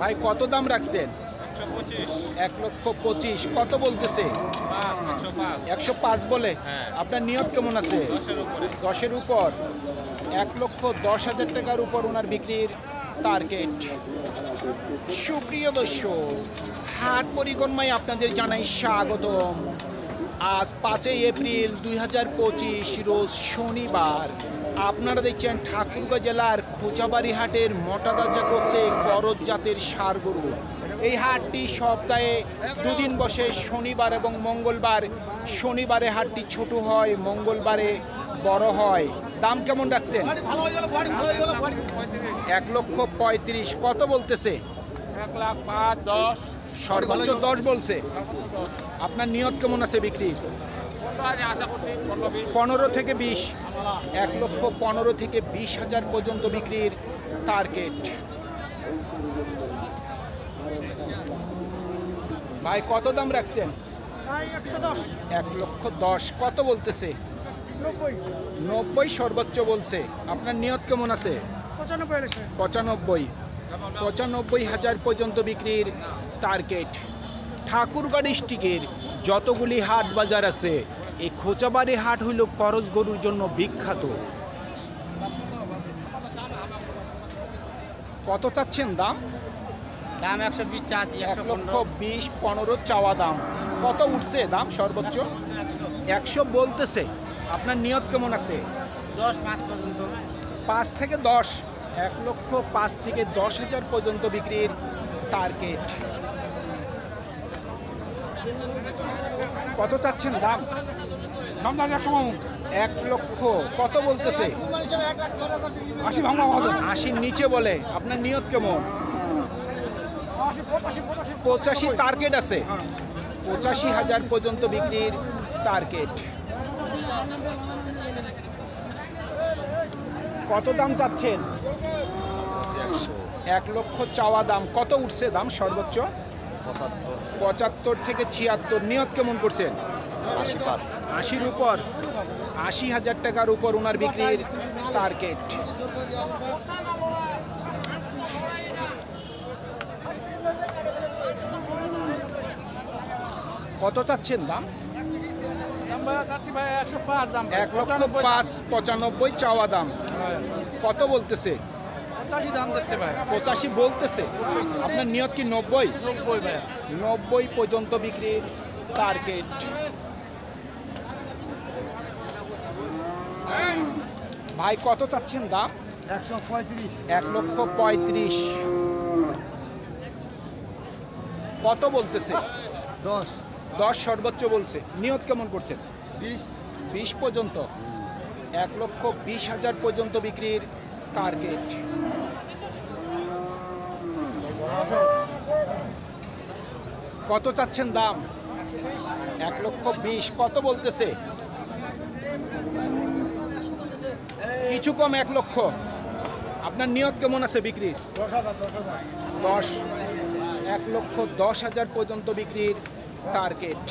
ভাই কত দাম রাখছেন? 1,25,000। কত বলতেছে? 105 বলে। আপনার নিয়ত কেমন আছে? 10-এর উপর। 1,10,000 টাকার উপর ওনার বিক্রির টার্গেট। সুপ্রিয় দর্শক, হাট পরিক্রমায় আপনাদের জানাই স্বাগতম। আজ 5 এপ্রিল 2025 রোজ শনিবার। আপনারা দেখছেন ঠাকুরগাঁও জেলার খোঁচাবাড়ি হাটের মোটা তাজা করতে করজ জাতের ষাঁড় গরু। এই হাটটি সপ্তাহে দুদিন বসে, শনিবার এবং মঙ্গলবার। শনিবারে হাটটি ছোট হয়, মঙ্গলবারে বড় হয়। দাম কেমন রাখছেন? 1,35,000। কত বলতেছে? 1,05,10। সর্বোচ্চ 10 বলছে। আপনার নিয়ত কেমন আছে বিক্রির? 15 থেকে 20। 1,15,000 থেকে 20,000 পর্যন্ত বিক্রির টার্গেট। ভাই কত দাম রাখছেন? 1,10,000। কত বলতেছে? 90 সর্বোচ্চ বলছে। আপনার নিয়ত কেমন আছে? 95,000 পর্যন্ত বিক্রির টার্গেট। ঠাকুরগাঁও ডিস্ট্রিক্টের যতগুলি হাট বাজার আছে, এই খোঁচাবাড়ি হাট হইল করজ গরুর জন্য বিখ্যাত। কত চাচ্ছেন দাম? 120 চাচ্ছি। 1,20,000, 15 চাওয়া দাম। কত উঠছে দাম সর্বোচ্চ? 100 বলতেছে। আপনার নিয়ত কেমন আছে? 10-5 পর্যন্ত। 5 থেকে 10। 1,05,000 থেকে 10,000 পর্যন্ত বিক্রির টার্গেট। কত চাচ্ছেন দাম? 1 লক্ষ। কত বলতেছে? 80 নিচে বলে। আপনার নিয়ত কেমন? 85 টার্গেট আছে। 85,000 পর্যন্ত বিক্রির টার্গেট। কত দাম চাচ্ছেন? 1 লক্ষ চাওয়া দাম। কত উঠছে দাম সর্বোচ্চ? 75 থেকে 76। নিয়ত কেমন করছেন? 80-র উপর। 80,000 টাকার উপর ওনার বিক্রির টার্গেট। কত চাচ্ছেন দাম? 1,05,000 চাওয়া দাম। কত বলতেছে? 85 বলতেছে। আপনার নিয়ত কি 90? 90 পর্যন্ত বিক্রির টার্গেট। ভাই কত চাচ্ছেন দাম? 1,35,000। কত বলতেছে? 10 সর্বোচ্চ বলছে। নিয়ত কেমন করছেন? 20 পর্যন্ত। 1,20,000 পর্যন্ত বিক্রির টার্গেট। কত চাচ্ছেন দাম? 1,20,000। কত বলতেছে? কিছু কম 1 লক্ষ। আপনার নিয়ত কেমন আছে বিক্রির? 10। 1,10,000 পর্যন্ত বিক্রির টার্গেট।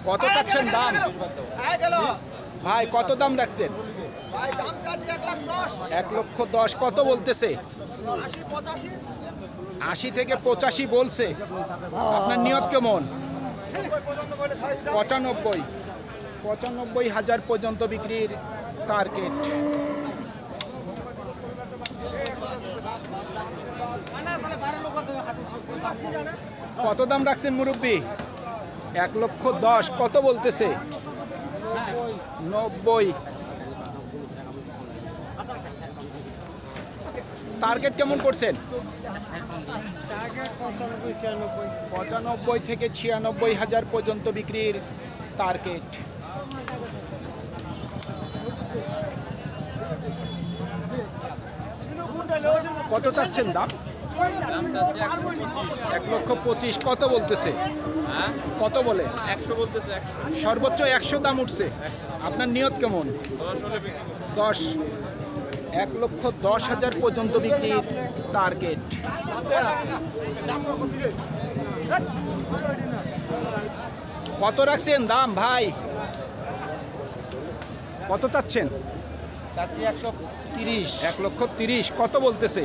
কত চাচ্ছেন দাম? ভাই কত দাম রাখছেন? 1,10,000। কত বলতেছে? 80 থেকে 85 বলছে। আপনার নিয়ত কেমন? 95,000 পর্যন্ত বিক্রির টার্গেট। কত দাম রাখছেন মুরব্বী? 1,10,000। কত বলতেছে? 90। টার্গেট কেমন করছেন? 95 থেকে 96,000 পর্যন্ত বিক্রির টার্গেট। কত চাচ্ছেন দাম? 1,25,000। কত বলতেছে? কত বলে? 100 বলতেছে। 100 সর্বোচ্চ 100 দাম উঠছে। আপনার নিয়ত কেমন? 10। 1,10,000 পর্যন্ত বিক্রির টার্গেট। কত রাখছেন দাম ভাই? কত চাচ্ছেন? চাচ্ছি 130, 1,30,000। কত বলতেছে?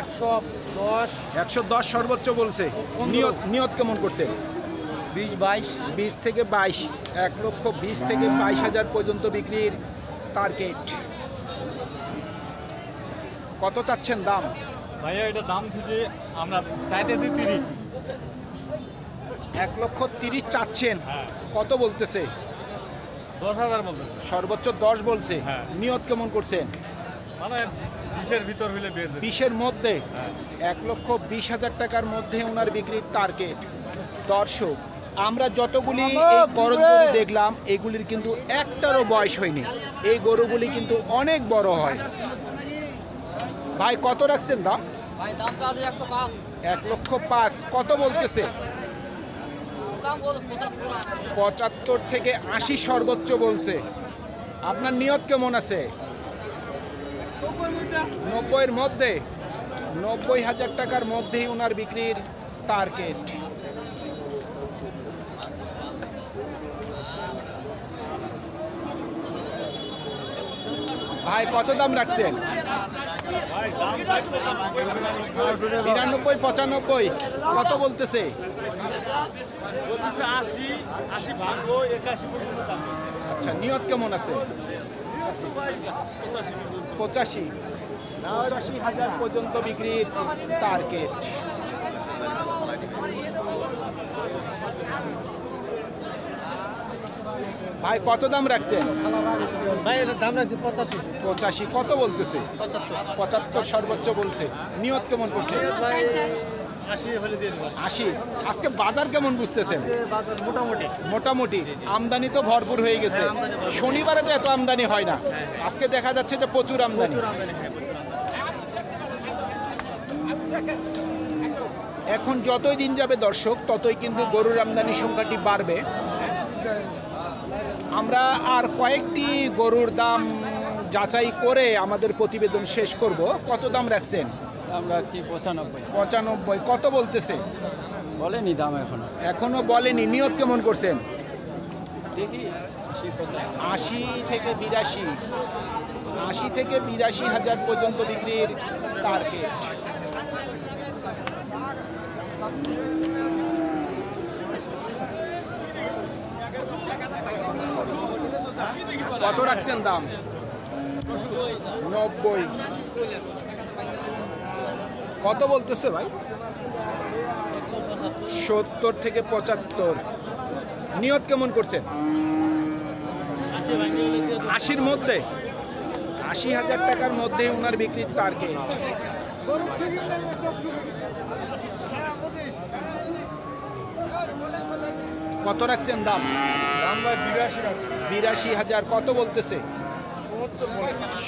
110, 110 সর্বোচ্চ বলছে। নিয়ত নিয়ত কেমন করছেন? 20, 22, 20 থেকে 22, 1,20,000 থেকে 22,000 পর্যন্ত বিক্রির টার্গেট। কত চাচ্ছেন দাম? ভাইয়া এটা দাম থেকে আমরা চাইতেছি 30। 1,30,000 চাচ্ছেন, হ্যাঁ। কত বলতেছে? 10,000 বলতেছে, সর্বোচ্চ 10 বলছে। হ্যাঁ। নিয়ত কেমন করছেন? মানে 20-এর ভিতর হইলে বের 20-এর মধ্যে, হ্যাঁ। 1,20,000 টাকার মধ্যে ওনার বিক্রির টার্গেট। দর্শক, আমরা যতগুলি এই করজ গরু দেখলাম এগুলির কিন্তু একটারও বয়স হয়নি। এই গরুগুলি কিন্তু অনেক বড় হয়। ভাই কত রাখছেন দাম? ভাই দাম চাচ্ছি 105, 1,05,000। কত বলতেছে? দাম বল 75 থেকে 80 সর্বোচ্চ বলছে। আপনার নিয়ত কেমন আছে? 90-এর মধ্যে, 90,000 টাকার মধ্যেই ওনার বিক্রির টার্গেট। ভাই কত দাম রাখছেন? 92, 95। কত বলতেছে? 80 ভাঙবো 81 পর্যন্ত দাম। আচ্ছা, নিয়ত কেমন আছে? 85,000 পর্যন্ত বিক্রির টার্গেট। ভাই কত দাম রাখছেন? ভাই এর দাম রাখছি 85, 85। কত বলতেছে? 75 সর্বোচ্চ বলছে। নিয়ত কেমন করছে? ভাই 80 হলে দিয়ে দেব। 80। আজকে বাজার কেমন বুঝতেছেন? বাজার মোটামুটি মোটামুটি আমদানি তো ভরপুর হয়ে গেছে। শনিবারে তো এত আমদানি হয় না, আজকে দেখা যাচ্ছে যে প্রচুর আমদানি। এখন যতই দিন যাবে দর্শক, ততই কিন্তু গরুর আমদানি সংখ্যাটি বাড়বে। আমরা আর কয়েকটি গরুর দাম যাচাই করে আমাদের প্রতিবেদন শেষ করব। কত দাম রাখছেন? দাম রাখছি 95, 95। কত বলতেছে? বলেনি দাম এখনো। এখনো বলেনি। নিয়ত কেমন করছেন? দেখি 80, 85। 80 থেকে 82, 80 থেকে 82,000 পর্যন্ত বিক্রির টার্গেট। কত রাখছেন দাম? 90। কত বলতেছে ভাই? 70 থেকে 75। নিয়ত কেমন করছেন? 80-র মধ্যে, 80,000 টাকার মধ্যে ওনার বিক্রির টার্গেট। কত রাখছেন দাম? দাম ভাই 82 রাখছি। 82,000। কত বলতেছে?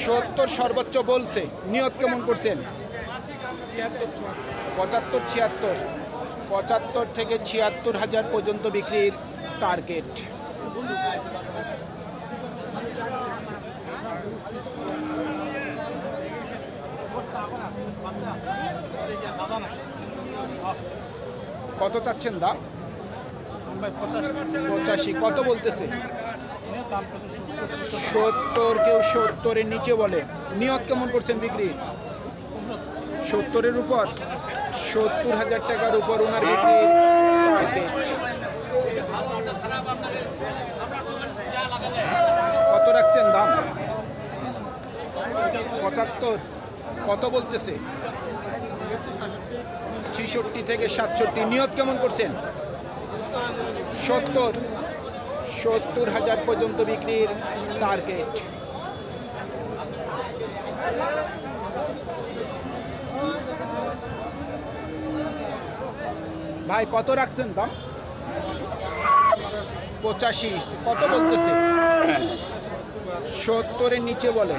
70 সর্বোচ্চ বলছে। নিয়ত কেমন করছেন? 75, 76। 75 থেকে 76,000 পর্যন্ত বিক্রির টার্গেট। কত চাচ্ছেন দাম? 85। কত বলতেছে? 70। কেউ 70-এর নিচে বলে। নিয়ত কেমন করছেন বিক্রি? 70-এর উপর, 70,000 টাকার উপর ওনার বিক্রির টার্গেট। কত রাখছেন দাম? 75। কত বলতেছে? 66 থেকে 67। নিয়ত কেমন করছেন? 70। 70,000 পর্যন্ত বিক্রির টার্গেট। ভাই কত রাখছেন দাম? 85। কত বলতেছে? 70-এর নিচে বলে।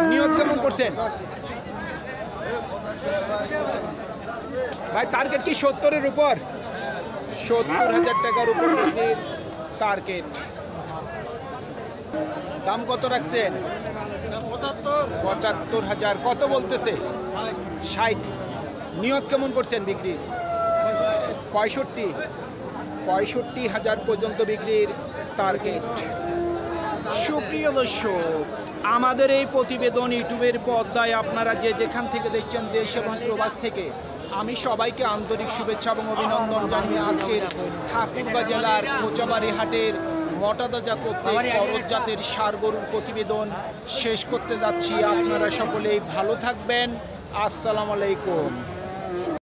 নিয়ত কেমন করছেন? ভাই টার্গেট কি 70-এর উপর? 70,000 টাকার উপর বিক্রির টার্গেট। দাম কত রাখছেন? 75,000। কত বলতেছে? 60। নিয়ত কেমন করছেন বিক্রি? 65। 65,000 পর্যন্ত বিক্রির টার্গেট। সুপ্রিয় দর্শক, আমাদের এই প্রতিবেদন ইউটিউবের পর্দায় আপনারা যে যেখান থেকে দেখছেন দেশ এবং প্রবাস থেকে, আমি সবাইকে আন্তরিক শুভেচ্ছা এবং অভিনন্দন জানিয়ে আজকের ঠাকুরগাঁ জেলার কোচাবাড়ি হাটের মটাতাজা করতে করজ জাতের ষাঁড় গরুর প্রতিবেদন শেষ করতে যাচ্ছি। আপনারা সকলেই ভালো থাকবেন। আসসালামু আলাইকুম।